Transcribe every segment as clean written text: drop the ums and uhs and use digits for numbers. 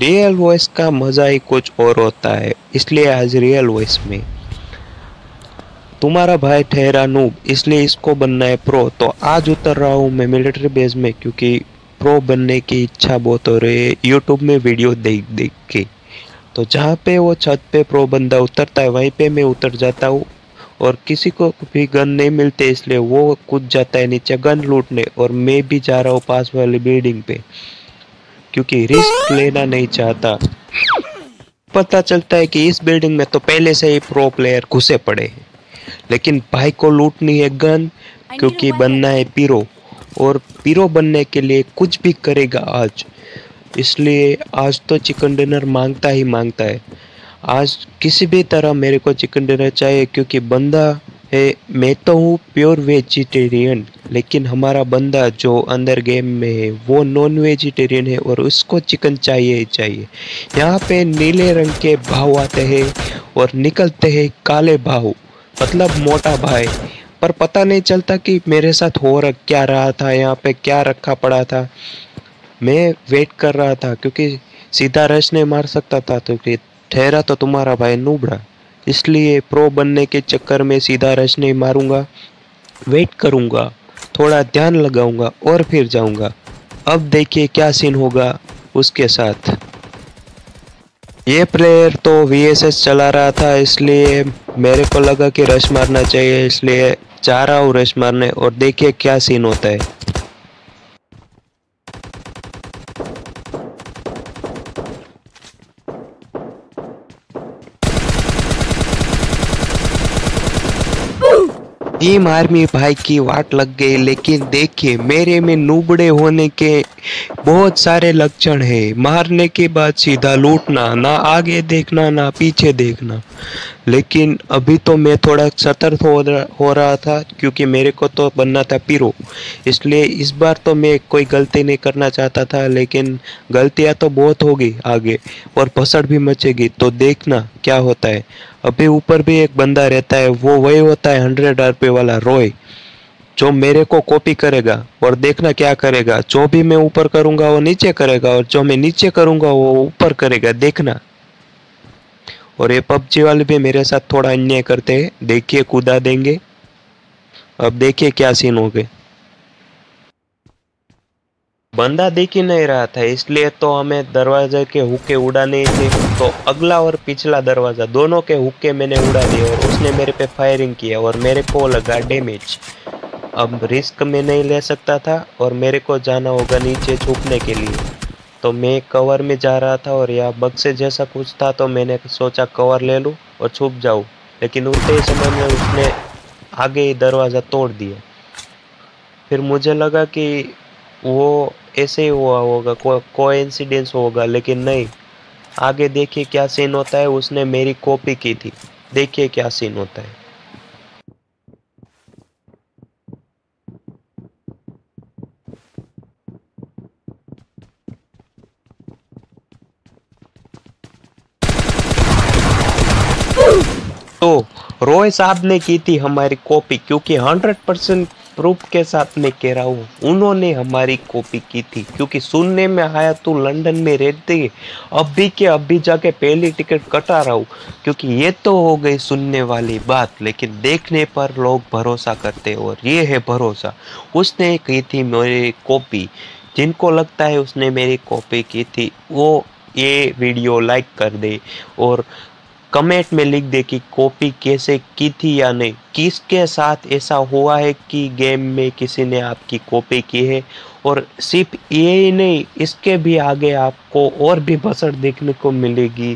Real voice का मज़ा ही कुछ और होता है, इसलिए आज रियल वॉइस में तुम्हारा भाई ठहरा नूब, इसलिए इसको बनना है प्रो। तो आज उतर रहा हूँ मैं मिलिट्री बेस में, क्योंकि प्रो बनने की इच्छा बहुत हो रही है यूट्यूब में वीडियो देख देख के। तो जहाँ पे वो छत पे प्रो बंदा उतरता है वहीं पे मैं उतर जाता हूँ, और किसी को भी गन नहीं मिलते इसलिए वो कूद जाता है नीचे गन लूटने, और मैं भी जा रहा हूँ पास वाली बिल्डिंग पे, क्योंकि रिस्क लेना नहीं चाहता। पता चलता है कि इस बिल्डिंग में तो पहले से ही प्रो प्लेयर घुसे पड़े हैं, लेकिन भाई को लूटनी है गन, क्योंकि बनना है पीरो, और पीरो बनने के लिए कुछ भी करेगा आज। इसलिए आज तो चिकन डिनर मांगता ही मांगता है। आज किसी भी तरह मेरे को चिकन डिनर चाहिए, क्योंकि बंदा है, मैं तो हूँ प्योर वेजिटेरियन, लेकिन हमारा बंदा जो अंदर गेम में है वो नॉन वेजिटेरियन है और उसको चिकन चाहिए ही चाहिए। यहाँ पे नीले रंग के भाव आते हैं और निकलते हैं काले भाव, मतलब मोटा भाई। पर पता नहीं चलता कि मेरे साथ हो क्या रहा था, यहाँ पे क्या रखा पड़ा था। मैं वेट कर रहा था, क्योंकि सीधा रश नहीं मार सकता था, तो कि ठहरा तो तुम्हारा भाई नूबड़ा, इसलिए प्रो बनने के चक्कर में सीधा रश नहीं मारूंगा, वेट करूंगा, थोड़ा ध्यान लगाऊंगा और फिर जाऊंगा। अब देखिए क्या सीन होगा उसके साथ। ये प्लेयर तो वीएसएस चला रहा था, इसलिए मेरे को लगा कि रश मारना चाहिए, इसलिए जा रहा हूँ रश मारने, और देखिए क्या सीन होता है। टीम आर्मी भाई की वाट लग गई, लेकिन देखिए मेरे में नूबड़े होने के बहुत सारे लक्षण है। मारने के बाद सीधा लूटना, ना आगे देखना ना पीछे देखना। लेकिन अभी तो मैं थोड़ा सतर्क हो रहा था, क्योंकि मेरे को तो बनना था पीरो, इसलिए इस बार तो मैं कोई गलती नहीं करना चाहता था। लेकिन गलतियां तो बहुत होगी आगे, और भसड़ भी मचेगी, तो देखना क्या होता है। अभी ऊपर भी एक बंदा रहता है, वो वही होता है 100 RP वाला रॉय, जो मेरे को कॉपी करेगा, और देखना क्या करेगा। जो भी मैं ऊपर करूंगा वो नीचे करेगा, और जो मैं नीचे करूंगा वो ऊपर करेगा, देखना। और ये पबजी वाले भी मेरे साथ थोड़ा अन्याय करते हैं, देखिए कूदा देंगे। अब देखिए क्या सीन हो गए। बंदा दिख ही नहीं रहा था, इसलिए तो हमें दरवाजे के हुक्के उड़ाने थे। तो अगला और पिछला दरवाजा दोनों के हुक्के मैंने उड़ा दिए, और उसने मेरे पे फायरिंग किया और मेरे को लगा डैमेज। अब रिस्क में नहीं ले सकता था, और मेरे को जाना होगा नीचे छुपने के लिए। तो मैं कवर में जा रहा था, और यहाँ बक्से जैसा कुछ था, तो मैंने सोचा कवर ले लूँ और छुप जाऊँ। लेकिन उतने ही समय में उसने आगे ही दरवाज़ा तोड़ दिया। फिर मुझे लगा कि वो ऐसे ही हुआ होगा, कोइंसिडेंस होगा, लेकिन नहीं। आगे देखिए क्या सीन होता है। उसने मेरी कॉपी की थी, देखिए क्या सीन होता है। तो रॉय साहब ने की थी हमारी कॉपी, क्योंकि 100% प्रूफ के साथ मैं कह रहा हूँ, उन्होंने हमारी कॉपी की थी। क्योंकि सुनने में आया तो लंदन में रहते अभी के अभी जाके पहली टिकट कटा रहा हूँ, क्योंकि ये तो हो गई सुनने वाली बात, लेकिन देखने पर लोग भरोसा करते, और ये है भरोसा। उसने की थी मेरी कॉपी। जिनको लगता है उसने मेरी कॉपी की थी, वो ये वीडियो लाइक कर दे, और कमेंट में लिख दे कि कॉपी कैसे की थी या नहीं, किसके साथ ऐसा हुआ है कि गेम में किसी ने आपकी कॉपी की है। और सिर्फ ये ही नहीं, इसके भी आगे आपको और भी बसर देखने को मिलेगी।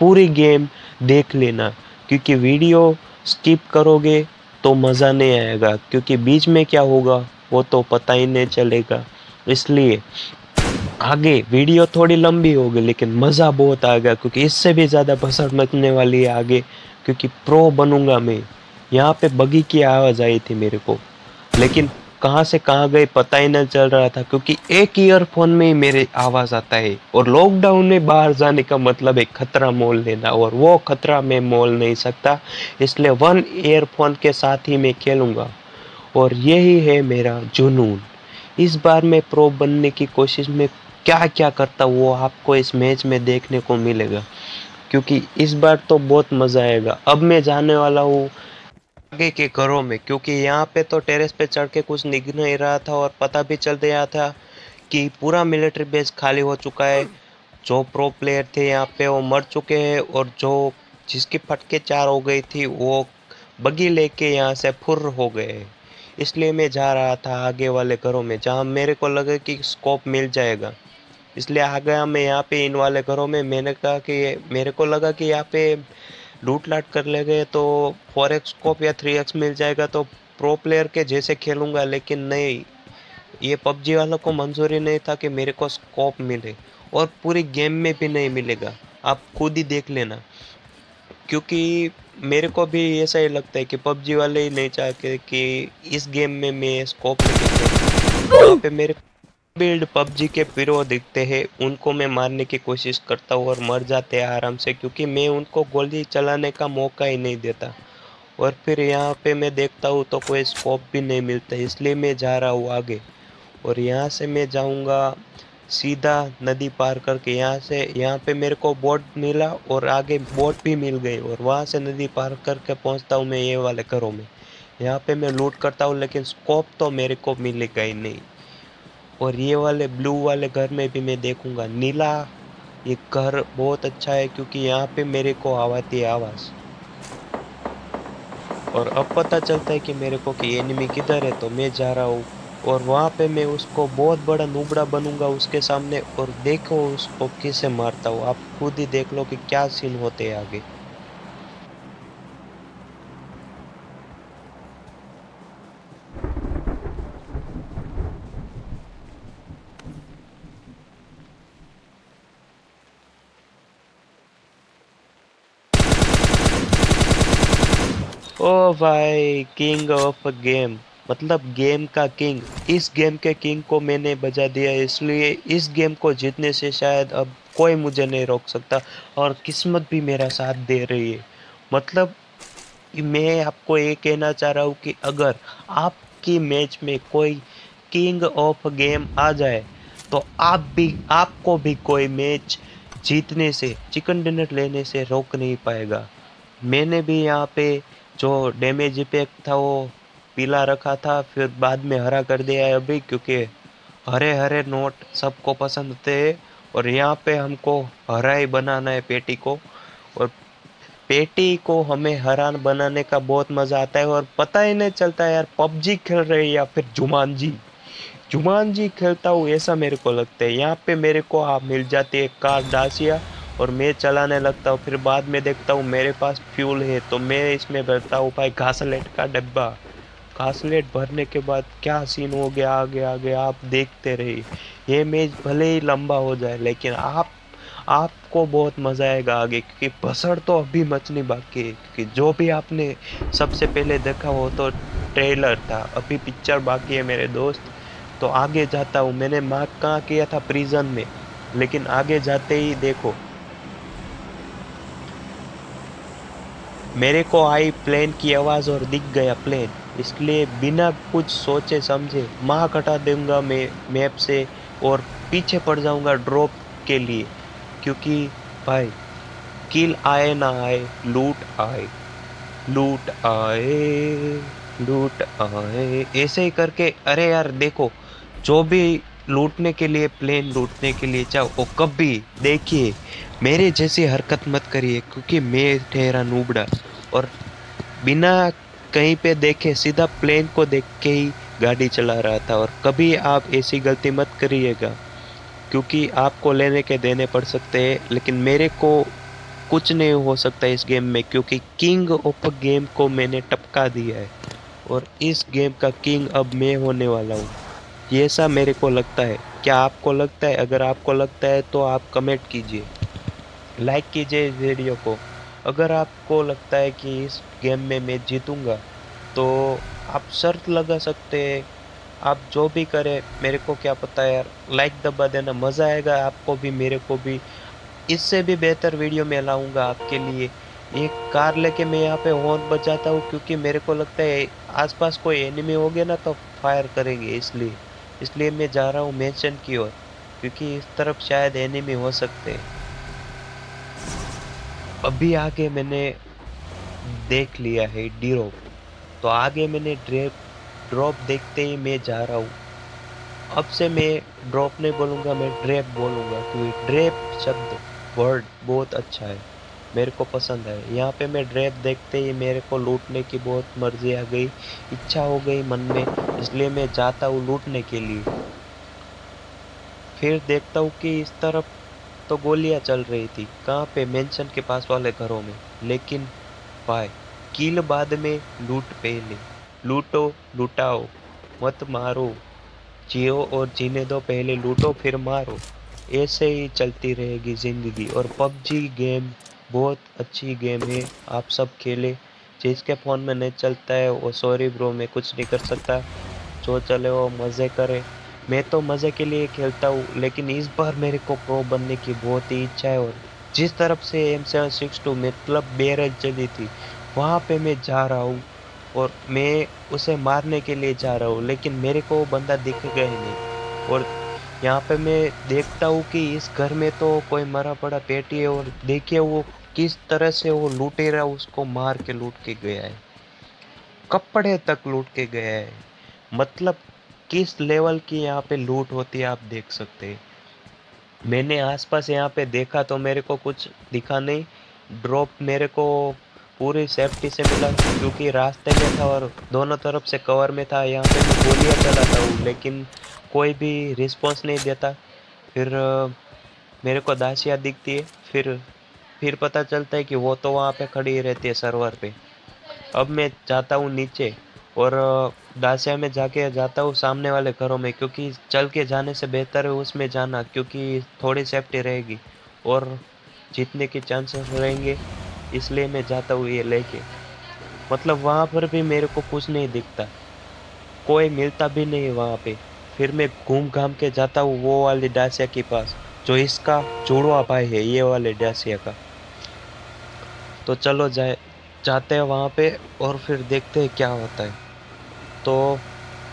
पूरी गेम देख लेना, क्योंकि वीडियो स्किप करोगे तो मज़ा नहीं आएगा, क्योंकि बीच में क्या होगा वो तो पता ही नहीं चलेगा। इसलिए आगे वीडियो थोड़ी लंबी होगी, लेकिन मज़ा बहुत आएगा, क्योंकि इससे भी ज़्यादा भसड़ मचने वाली है आगे, क्योंकि प्रो बनूंगा मैं। यहाँ पे बगी की आवाज़ आई थी मेरे को, लेकिन कहाँ से कहाँ गई पता ही नहीं चल रहा था, क्योंकि एक ईयरफोन में ही मेरे आवाज़ आता है। और लॉकडाउन में बाहर जाने का मतलब है खतरा मोल लेना, और वो खतरा मैं मोल नहीं सकता, इसलिए 1 ईयरफोन के साथ ही मैं खेलूँगा। और यही है मेरा जुनून। इस बार मैं प्रो बनने की कोशिश में क्या क्या करता वो आपको इस मैच में देखने को मिलेगा, क्योंकि इस बार तो बहुत मज़ा आएगा। अब मैं जाने वाला हूँ आगे के घरों में, क्योंकि यहाँ पे तो टेरेस पे चढ़ के कुछ दिख नहीं रहा था और पता भी चल गया था कि पूरा मिलिट्री बेस खाली हो चुका है। जो प्रो प्लेयर थे यहाँ पे वो मर चुके हैं, और जो जिसकी फटके चार हो गई थी वो बगी लेके यहाँ से फुर हो गए। इसलिए मैं जा रहा था आगे वाले घरों में जहाँ मेरे को लगा कि स्कोप मिल जाएगा, इसलिए आ गया मैं यहाँ पे इन वाले घरों में। मैंने कहा कि मेरे को लगा कि यहाँ पे लूट लाट कर ले गए तो 4x स्कोप या 3x मिल जाएगा तो प्रो प्लेयर के जैसे खेलूंगा, लेकिन नहीं, ये पबजी वालों को मंजूरी नहीं था कि मेरे को स्कोप मिले, और पूरी गेम में भी नहीं मिलेगा। आप खुद ही देख लेना, क्योंकि मेरे को भी ऐसा ही लगता है कि पबजी वाले ही नहीं चाहते कि इस गेम में मैं स्कोप लेके खेलूं। यहाँ पे मेरे बिल्ड पबजी के प्रो दिखते हैं, उनको मैं मारने की कोशिश करता हूँ और मर जाते हैं आराम से, क्योंकि मैं उनको गोली चलाने का मौका ही नहीं देता। और फिर यहाँ पे मैं देखता हूँ तो कोई स्कोप भी नहीं मिलता, इसलिए मैं जा रहा हूँ आगे। और यहाँ से मैं जाऊँगा सीधा नदी पार करके, यहाँ पे मेरे को बोट मिला और आगे बोट भी मिल गई, और वहाँ से नदी पार करके पहुँचता हूँ मैं ये वाले घरों में। यहाँ पे मैं लूट करता हूँ, लेकिन स्कोप तो मेरे को मिलेगा ही नहीं। और ये वाले ब्लू वाले घर में भी मैं देखूंगा नीला। ये घर बहुत अच्छा है क्योंकि यहाँ पे मेरे को आवाती है आवाज़, और अब पता चलता है कि मेरे को कि एनिमी किधर है, तो मैं जा रहा हूँ और वहाँ पे मैं उसको बहुत बड़ा नुबड़ा बनूंगा उसके सामने, और देखो उसको कैसे मारता हूँ। आप खुद ही देख लो कि क्या सीन होते हैं आगे। ओ भाई, किंग ऑफ गेम, मतलब गेम का किंग। इस गेम के किंग को मैंने बजा दिया, इसलिए इस गेम को जीतने से शायद अब कोई मुझे नहीं रोक सकता, और किस्मत भी मेरा साथ दे रही है। मतलब मैं आपको ये कहना चाह रहा हूँ कि अगर आपकी मैच में कोई किंग ऑफ गेम आ जाए तो आपको भी कोई मैच जीतने से, चिकन डिनर लेने से रोक नहीं पाएगा। मैंने भी यहाँ पे जो डैमेज इफेक्ट था वो पीला रखा था, फिर बाद में हरा कर दिया है अभी, क्योंकि हरे हरे नोट सबको पसंद थे, और यहाँ पे हमको हरा ही बनाना है पेटी को। और पेटी को हमें हरान बनाने का बहुत मजा आता है, और पता ही नहीं चलता यार पबजी खेल रहे हैं या फिर जुमानजी जुमानजी खेलता हूँ ऐसा मेरे को लगता है। यहाँ पे मेरे को मिल जाती है कार डासिया, और मैं चलाने लगता हूँ, फिर बाद में देखता हूँ मेरे पास फ्यूल है तो मैं इसमें भरता हूँ भाई घासलेट का डब्बा। घासलेट भरने के बाद क्या सीन हो गया आगे आगे आप देखते रहिए। ये मैच भले ही लंबा हो जाए, लेकिन आपको बहुत मजा आएगा आगे, क्योंकि भसड़ तो अभी मचनी बाकी है। क्योंकि जो भी आपने सबसे पहले देखा वो तो ट्रेलर था, अभी पिक्चर बाकी है मेरे दोस्त। तो आगे जाता हूँ, मैंने मार्क कहाँ किया था प्रिजन में, लेकिन आगे जाते ही देखो मेरे को आई प्लेन की आवाज़ और दिख गया प्लेन, इसलिए बिना कुछ सोचे समझे माँ हटा दूंगा मैं मैप से, और पीछे पड़ जाऊंगा ड्रॉप के लिए। क्योंकि भाई किल आए ना आए, लूट आए, लूट आए, लूट आए, ऐसे ही करके। अरे यार देखो, जो भी लूटने के लिए, प्लेन लूटने के लिए चाहो वो कभी देखिए मेरे जैसी हरकत मत करिए, क्योंकि मैं ठहरा नूबड़ा, और बिना कहीं पे देखे सीधा प्लेन को देख के ही गाड़ी चला रहा था। और कभी आप ऐसी गलती मत करिएगा, क्योंकि आपको लेने के देने पड़ सकते हैं, लेकिन मेरे को कुछ नहीं हो सकता इस गेम में, क्योंकि किंग ऑफ गेम को मैंने टपका दिया है, और इस गेम का किंग अब मैं होने वाला हूँ। ये ऐसा मेरे को लगता है। क्या आपको लगता है? अगर आपको लगता है तो आप कमेंट कीजिए, लाइक कीजिए इस वीडियो को। अगर आपको लगता है कि इस गेम में मैं जीतूंगा तो आप शर्त लगा सकते हैं। आप जो भी करें मेरे को क्या पता है यार, लाइक दबा देना, मज़ा आएगा आपको भी मेरे को भी। इससे भी बेहतर वीडियो मैं लाऊंगा आपके लिए। एक कार लेके मैं यहाँ पे हॉर्न बजाता हूँ, क्योंकि मेरे को लगता है आसपास कोई एनिमी हो गया ना तो फायर करेंगे, इसलिए मैं जा रहा हूँ मैंशन की ओर। क्योंकि इस तरफ शायद एनिमी हो सकते हैं। अभी आगे मैंने देख लिया है ड्रॉप, तो आगे मैंने ड्रॉप देखते ही मैं जा रहा हूँ। अब से मैं ड्रॉप नहीं बोलूँगा, मैं ड्रैप बोलूँगा, क्योंकि ड्रैप शब्द वर्ड बहुत अच्छा है, मेरे को पसंद है। यहाँ पे मैं ड्रैप देखते ही मेरे को लूटने की बहुत मर्जी आ गई, इच्छा हो गई मन में, इसलिए मैं जाता हूँ लूटने के लिए। फिर देखता हूँ कि इस तरफ तो गोलियां चल रही थी, कहाँ पे, मेंशन के पास वाले घरों में। लेकिन भाई, किल बाद में लूट पहले, लूटो लुटाओ मत मारो, जियो और जीने दो, पहले लूटो फिर मारो। ऐसे ही चलती रहेगी ज़िंदगी। और पबजी गेम बहुत अच्छी गेम है, आप सब खेले। जिसके फ़ोन में नहीं चलता है वो सॉरी ब्रो, मैं कुछ नहीं कर सकता, जो चले वो मज़े करे। मैं तो मज़े के लिए खेलता हूँ, लेकिन इस बार मेरे को प्रो बनने की बहुत ही इच्छा है। और जिस तरफ से M762 मतलब बैरल चली थी, वहाँ पे मैं जा रहा हूँ और मैं उसे मारने के लिए जा रहा हूँ, लेकिन मेरे को वो बंदा दिखेगा ही नहीं। और यहाँ पे मैं देखता हूँ कि इस घर में तो कोई मरा पड़ा पेटी है, और देखिए वो किस तरह से वो लुटेरा उसको मार के लूट के गया है, कपड़े तक लूट के गया है। मतलब किस लेवल की यहाँ पे लूट होती है आप देख सकते हैं। मैंने आसपास यहाँ पे देखा तो मेरे को कुछ दिखा नहीं। ड्रॉप मेरे को पूरी सेफ्टी से मिला, क्योंकि रास्ते में था और दोनों तरफ से कवर में था। यहाँ पे मैं गोलियाँ चलाता हूँ, लेकिन कोई भी रिस्पॉन्स नहीं देता। फिर मेरे को दासिया दिखती है, फिर पता चलता है कि वो तो वहाँ पे खड़ी रहती है सर्वर पे। अब मैं जाता हूँ नीचे और दासिया में जाके जाता हूँ सामने वाले घरों में, क्योंकि चल के जाने से बेहतर है उसमें जाना, क्योंकि थोड़ी सेफ्टी रहेगी और जीतने के चांसेस रहेंगे। इसलिए मैं जाता हूँ ये लेके। मतलब वहाँ पर भी मेरे को कुछ नहीं दिखता, कोई मिलता भी नहीं वहाँ पे। फिर मैं घूम घाम के जाता हूँ वो वाली डासिया के पास, जो इसका जुड़वा भाई है ये वाले डासिया का। तो चलो जाते हैं वहाँ पे और फिर देखते हैं क्या होता है। तो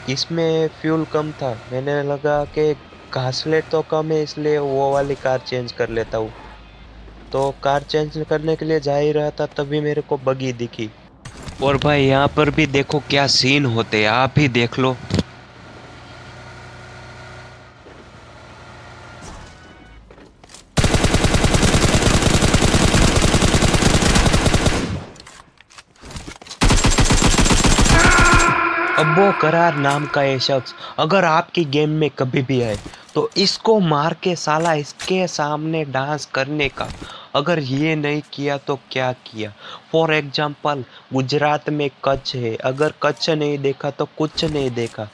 इसमें फ्यूल कम था, मैंने लगा कि घासलेट तो कम है, इसलिए वो वाली कार चेंज कर लेता हूँ। तो कार चेंज करने के लिए जा ही रहा था, तभी मेरे को बगी दिखी। और भाई यहाँ पर भी देखो क्या सीन होते हैं, आप ही देख लो। अब्बो करार नाम का ये शख्स अगर आपकी गेम में कभी भी आए, तो इसको मार के साला इसके सामने डांस करने का। अगर ये नहीं किया तो क्या किया। फॉर एग्जाम्पल गुजरात में कच्छ है, अगर कच्छ नहीं देखा तो कुछ नहीं देखा।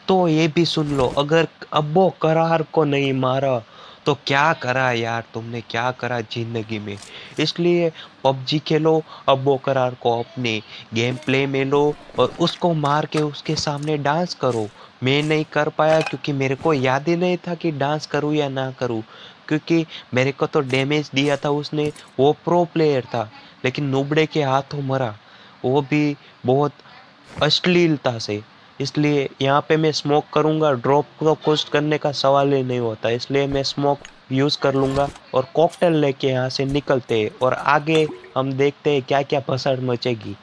तो ये भी सुन लो, अगर अब्बो करार को नहीं मारा तो क्या करा यार तुमने, क्या करा जिंदगी में। इसलिए पबजी खेलो, अब्बो करार को अपने गेम प्ले में लो और उसको मार के उसके सामने डांस करो। मैं नहीं कर पाया क्योंकि मेरे को याद ही नहीं था कि डांस करूँ या ना करूँ, क्योंकि मेरे को तो डैमेज दिया था उसने, वो प्रो प्लेयर था, लेकिन नुबड़े के हाथों मरा, वो भी बहुत अश्लीलता से। इसलिए यहाँ पे मैं स्मोक करूँगा, ड्रॉप को कुछ करने का सवाल ही नहीं होता, इसलिए मैं स्मोक यूज़ कर लूँगा और कॉकटेल लेके यहाँ से निकलते हैं और आगे हम देखते हैं क्या क्या भसड़ मचेगी।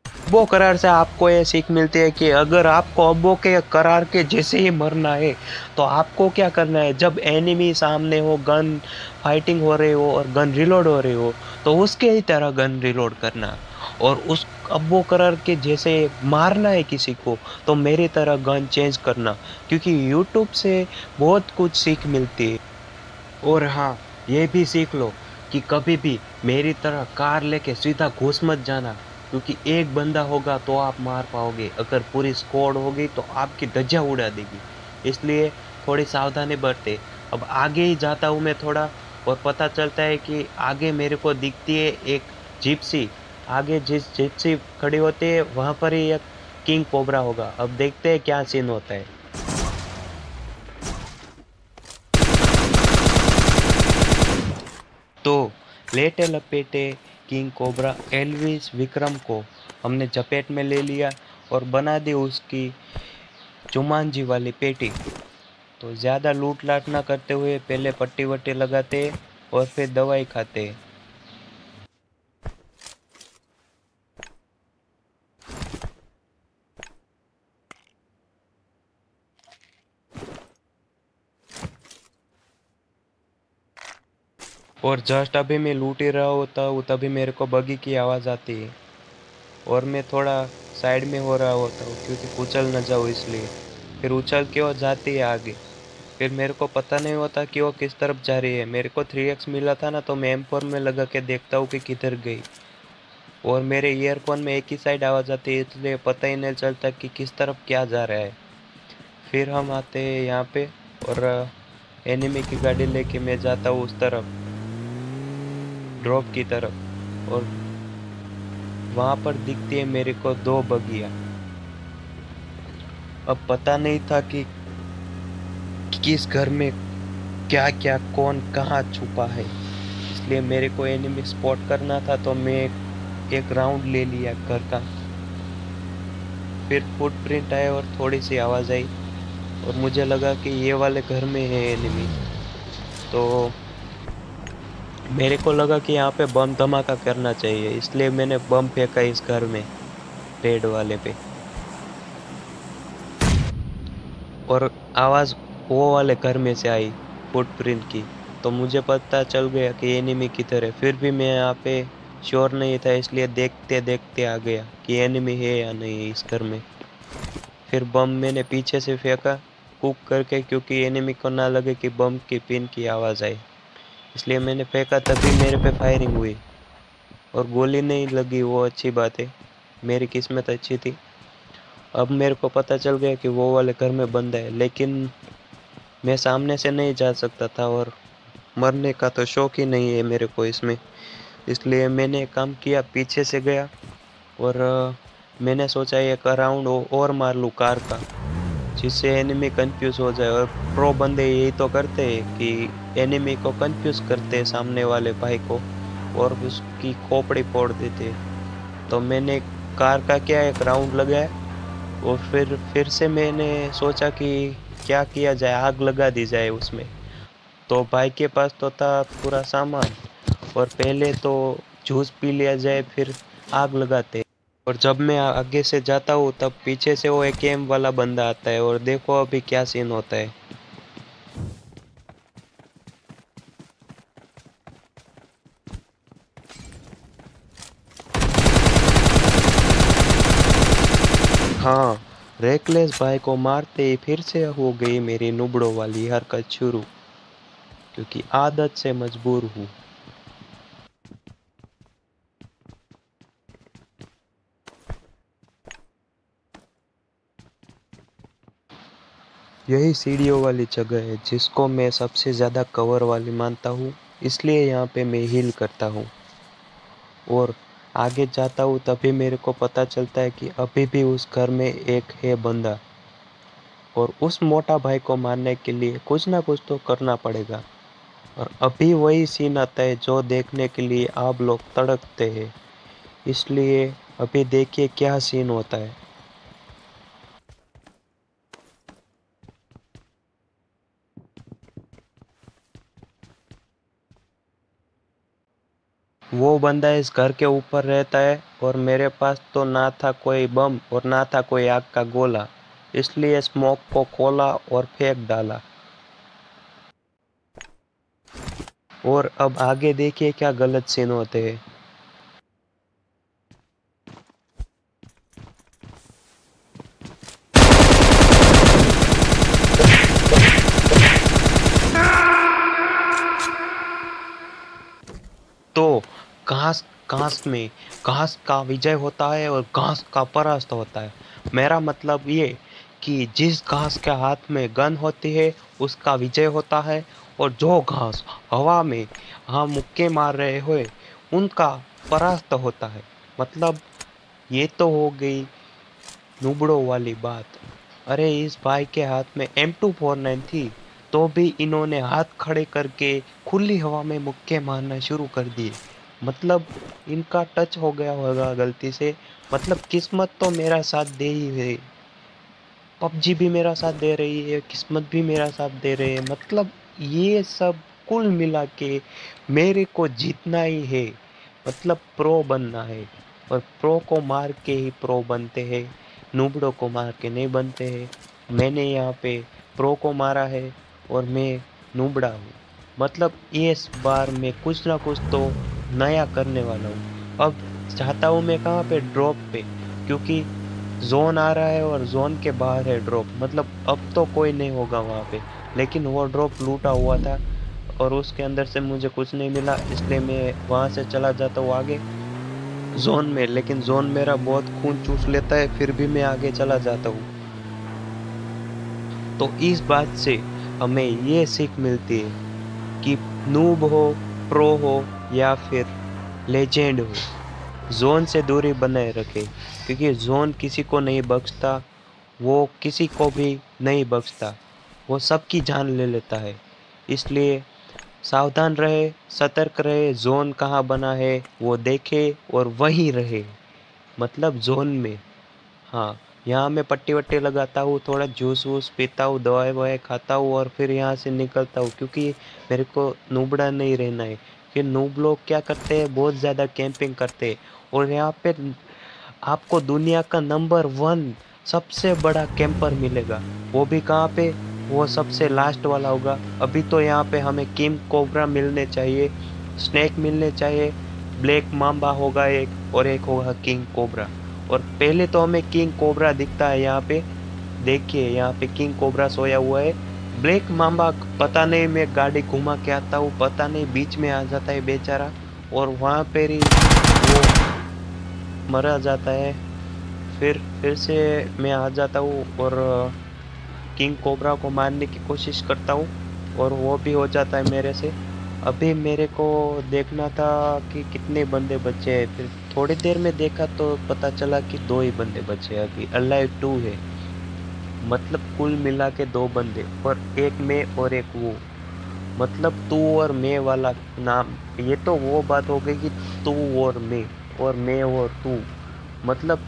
अब्बो करार से आपको ये सीख मिलती है कि अगर आपको अब्बो के करार के जैसे ही मरना है तो आपको क्या करना है, जब एनिमी सामने हो, गन फाइटिंग हो रही हो और गन रिलोड हो रही हो, तो उसके ही तरह गन रिलोड करना और उस अब्बो करार के जैसे मारना है किसी को, तो मेरी तरह गन चेंज करना, क्योंकि यूट्यूब से बहुत कुछ सीख मिलती है। और हाँ, ये भी सीख लो कि कभी भी मेरी तरह कार लेके सीधा घुस मत जाना, क्योंकि एक बंदा होगा तो आप मार पाओगे, अगर पूरी स्क्वाड होगी तो आपकी धज्जियां उड़ा देगी। इसलिए थोड़ी सावधानी बरते। अब आगे ही जाता हूँ मैं थोड़ा, और पता चलता है कि आगे मेरे को दिखती है एक जिप्सी। आगे जिस जिप्सी खड़ी होती है वहाँ पर ही एक किंग कोबरा होगा। अब देखते हैं क्या सीन होता है। तो लेटे लपेटे किंग कोबरा एल्विस विक्रम को हमने चपेट में ले लिया और बना दी उसकी जुमांजी वाली पेटी। तो ज़्यादा लूट लाट ना करते हुए पहले पट्टी वट्टी लगाते और फिर दवाई खाते। और जस्ट अभी मैं लूट ही रहा होता हूँ तभी मेरे को बगी की आवाज़ आती है और मैं थोड़ा साइड में हो रहा होता हूँ क्योंकि उछल न जाऊँ इसलिए। फिर उछल के वो जाती है आगे। फिर मेरे को पता नहीं होता कि वो किस तरफ जा रही है। मेरे को 3x मिला था ना, तो मैं M4 में लगा के देखता हूँ कि किधर गई। और मेरे ईयरफोन में एक ही साइड आवाज़ आती है इसलिए पता ही नहीं चलता कि किस तरफ क्या जा रहा है। फिर हम आते हैं यहाँ पे और एनिमी की गाड़ी लेके मैं जाता हूँ उस तरफ, ड्रॉप की तरफ। और वहाँ पर दिखती है मेरे को 2 बगिया। अब पता नहीं था कि किस घर में क्या क्या कौन कहाँ छुपा है, इसलिए मेरे को एनिमी स्पॉट करना था। तो मैं एक राउंड ले लिया घर का। फिर फुटप्रिंट आए और थोड़ी सी आवाज़ आई और मुझे लगा कि ये वाले घर में है एनिमी। तो मेरे को लगा कि यहाँ पे बम धमाका करना चाहिए, इसलिए मैंने बम फेंका इस घर में, रेड वाले पे। और आवाज़ वो वाले घर में से आई, फुटप्रिंट की। तो मुझे पता चल गया कि एनिमी किधर है। फिर भी मैं यहाँ पे श्योर नहीं था, इसलिए देखते देखते आ गया कि एनिमी है या नहीं है इस घर में। फिर बम मैंने पीछे से फेंका कुक करके, क्योंकि एनिमी को ना लगे कि बम की पिन की आवाज़ आई, इसलिए मैंने फेंका। तभी मेरे पे फायरिंग हुई और गोली नहीं लगी, वो अच्छी बात है, मेरी किस्मत अच्छी थी। अब मेरे को पता चल गया कि वो वाले घर में बंदा है, लेकिन मैं सामने से नहीं जा सकता था और मरने का तो शौक ही नहीं है मेरे को इसमें। इसलिए मैंने एक काम किया, पीछे से गया और मैंने सोचा एक राउंड और मार लूँ कार का, जिससे एनिमी कंफ्यूज हो जाए। और प्रो बंदे यही तो करते हैं कि एनिमी को कंफ्यूज करते हैं, सामने वाले भाई को, और उसकी खोपड़ी फोड़ देते हैं। तो मैंने कार का क्या एक राउंड लगाया और फिर से मैंने सोचा कि क्या किया जाए, आग लगा दी जाए उसमें। तो भाई के पास तो था पूरा सामान, और पहले तो जूस पी लिया जाए फिर आग लगाते। और जब मैं आगे से जाता हूँ तब पीछे से वो AKM वाला बंदा आता है और देखो अभी क्या सीन होता है। हाँ, रेकलेस भाई को मारते ही फिर से हो गई मेरी नुबड़ों वाली हरकत शुरू, क्योंकि आदत से मजबूर हूँ। यही सीढ़ियों वाली जगह है जिसको मैं सबसे ज़्यादा कवर वाली मानता हूँ, इसलिए यहाँ पे मैं हील करता हूँ। और आगे जाता हूँ तभी मेरे को पता चलता है कि अभी भी उस घर में एक है बंदा, और उस मोटा भाई को मारने के लिए कुछ ना कुछ तो करना पड़ेगा। और अभी वही सीन आता है जो देखने के लिए आप लोग तड़पते हैं, इसलिए अभी देखिए क्या सीन होता है। वो बंदा इस घर के ऊपर रहता है और मेरे पास तो ना था कोई बम और ना था कोई आग का गोला, इसलिए स्मोक को खोला और फेंक डाला। और अब आगे देखिए क्या गलत सीन होते हैं। तो घास घास में घास का विजय होता है और घास का परास्त होता है। मेरा मतलब ये कि जिस घास के हाथ में गन होती है उसका विजय होता है, और जो घास हवा में हम मुक्के मार रहे हुए उनका परास्त होता है। मतलब ये तो हो गई नुबड़ों वाली बात। अरे इस भाई के हाथ में M249 थी, तो भी इन्होंने हाथ खड़े करके खुली हवा में मुक्के मारना शुरू कर दिए। मतलब इनका टच हो गया होगा गलती से। मतलब किस्मत तो मेरा साथ दे ही है। पबजी भी मेरा साथ दे रही है, किस्मत भी मेरा साथ दे रहे हैं। मतलब ये सब कुल मिला के मेरे को जीतना ही है, मतलब प्रो बनना है। और प्रो को मार के ही प्रो बनते हैं, नूबड़ों को मार के नहीं बनते हैं। मैंने यहाँ पे प्रो को मारा है और मैं नूबड़ा हूँ। मतलब इस बार मैं कुछ ना कुछ तो नया करने वाला हूँ। अब चाहता हूँ मैं कहाँ पे, ड्रॉप पे, क्योंकि जोन आ रहा है और जोन के बाहर है ड्रॉप। मतलब अब तो कोई नहीं होगा वहाँ पे, लेकिन वो ड्रॉप लूटा हुआ था और उसके अंदर से मुझे कुछ नहीं मिला, इसलिए मैं वहाँ से चला जाता हूँ आगे जोन में। लेकिन जोन मेरा बहुत खून चूस लेता है, फिर भी मैं आगे चला जाता हूँ। तो इस बात से हमें ये सीख मिलती है कि नूब हो, प्रो हो या फिर लेजेंड हो, जोन से दूरी बनाए रखे, क्योंकि जोन किसी को नहीं बख्शता, वो किसी को भी नहीं बख्शता, वो सबकी जान ले लेता है। इसलिए सावधान रहे, सतर्क रहे, जोन कहाँ बना है वो देखे और वहीं रहे, मतलब जोन में। हाँ, यहाँ मैं पट्टी वट्टी लगाता हूँ, थोड़ा जूस वूस पीता हूँ, दवाई ववाई खाता हूँ और फिर यहाँ से निकलता हूँ, क्योंकि मेरे को नूबड़ा नहीं रहना है। कि नूब लोग क्या करते हैं, बहुत ज़्यादा कैंपिंग करते हैं। और यहाँ पे आपको दुनिया का नंबर 1 सबसे बड़ा कैंपर मिलेगा। वो भी कहाँ पे, वो सबसे लास्ट वाला होगा। अभी तो यहाँ पे हमें किंग कोबरा मिलने चाहिए, स्नेक मिलने चाहिए, ब्लैक माम्बा होगा एक और एक होगा किंग कोबरा। और पहले तो हमें किंग कोबरा दिखता है यहाँ पे, देखिए यहाँ पे किंग कोबरा सोया हुआ है। ब्लैक माम्बा पता नहीं, मैं गाड़ी घुमा के आता हूँ, पता नहीं बीच में आ जाता है बेचारा और वहाँ पे ही वो मरा जाता है। फिर से मैं आ जाता हूँ और किंग कोबरा को मारने की कोशिश करता हूँ और वो भी हो जाता है मेरे से। अभी मेरे को देखना था कि कितने बंदे बचे हैं, फिर थोड़ी देर में देखा तो पता चला कि 2 ही बंदे बचे हैं, अभी अलाइव 2 है। मतलब कुल मिला के 2 बंदे, और एक मैं और एक वो। मतलब तू और मैं वाला नाम, ये तो वो बात हो गई कि तू और मैं और तू। मतलब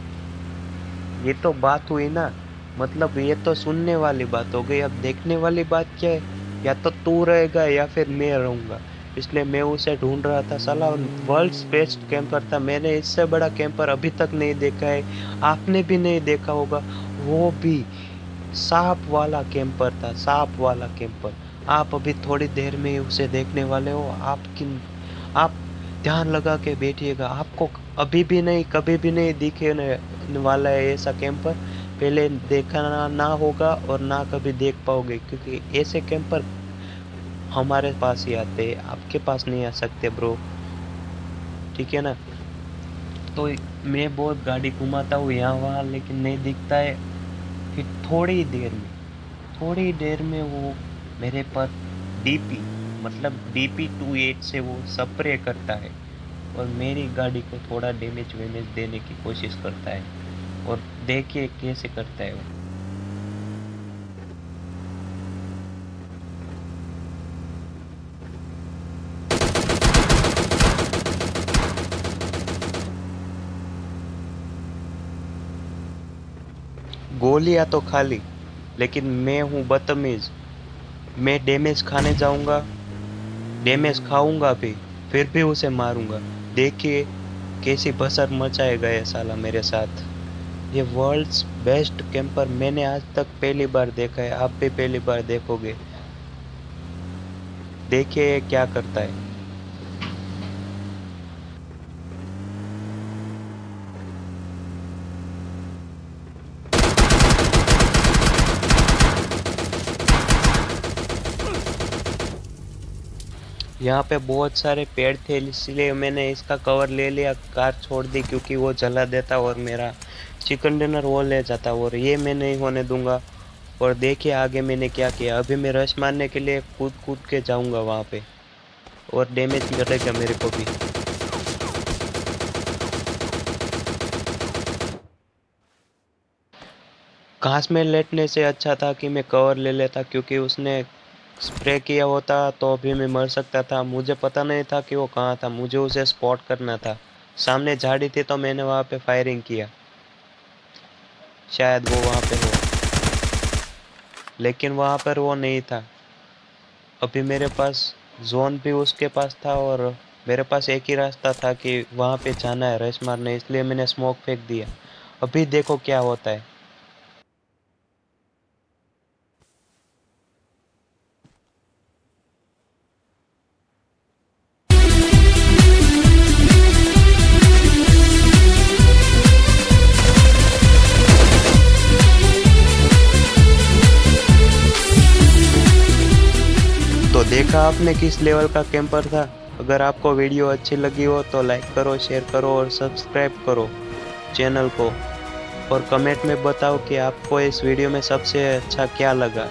ये तो बात हुई ना, मतलब ये तो सुनने वाली बात हो गई। अब देखने वाली बात क्या है, या तो तू रहेगा या फिर मैं रहूँगा। इसलिए मैं उसे ढूंढ रहा था, साला वर्ल्ड्स बेस्ट कैंपर था। मैंने इससे बड़ा कैंपर अभी तक नहीं देखा है, आपने भी नहीं देखा होगा। वो भी सांप वाला कैंपर था, सांप वाला कैंपर। आप अभी थोड़ी देर में उसे देखने वाले हो। आप ध्यान लगा के बैठिएगा, आपको अभी भी नहीं, कभी भी नहीं दिखने वाला है ऐसा कैंपर। पहले देखना ना होगा और ना कभी देख पाओगे, क्योंकि ऐसे कैंपर हमारे पास ही आते हैं, आपके पास नहीं आ सकते ब्रो, ठीक है ना। तो मैं बहुत गाड़ी घुमाता हूँ यहाँ वहाँ, लेकिन नहीं दिखता है। फिर थोड़ी देर में वो मेरे पर डीपी, मतलब DP28 से वो स्प्रे करता है और मेरी गाड़ी को थोड़ा डैमेज वैमेज देने की कोशिश करता है। और देखिए कैसे करता है वो। गोलियां तो खाली, लेकिन मैं हूँ बदतमीज। मैं डैमेज खाने जाऊंगा, डैमेज खाऊंगा भी, फिर भी उसे मारूंगा। देखिए कैसी भसड़ मचाएगा ये साला मेरे साथ। ये वर्ल्ड्स बेस्ट कैंपर मैंने आज तक पहली बार देखा है, आप भी पहली बार देखोगे। देखिए ये क्या करता है। यहाँ पे बहुत सारे पेड़ थे, इसलिए मैंने इसका कवर ले लिया, कार छोड़ दी, क्योंकि वो जला देता और मेरा चिकन डिनर वो ले जाता, और ये मैं नहीं होने दूंगा। और देखिए आगे मैंने क्या किया, अभी मैं रश मारने के लिए कूद कूद के जाऊंगा वहाँ पे, और डैमेज मिलेगा मेरे को भी। घास में लेटने से अच्छा था कि मैं कवर ले लेता, क्योंकि उसने स्प्रे किया होता तो अभी मैं मर सकता था। मुझे पता नहीं था कि वो कहाँ था, मुझे उसे स्पॉट करना था। सामने झाड़ी थी तो मैंने वहाँ पे फायरिंग किया, शायद वो वहाँ पे हो। लेकिन वहाँ पर वो नहीं था। अभी मेरे पास जोन भी उसके पास था और मेरे पास एक ही रास्ता था कि वहाँ पे जाना है रश मारने, इसलिए मैंने स्मोक फेंक दिया। अभी देखो क्या होता है। तो देखा आपने किस लेवल का कैंपर था। अगर आपको वीडियो अच्छी लगी हो तो लाइक करो, शेयर करो और सब्सक्राइब करो चैनल को। और कमेंट में बताओ कि आपको इस वीडियो में सबसे अच्छा क्या लगा।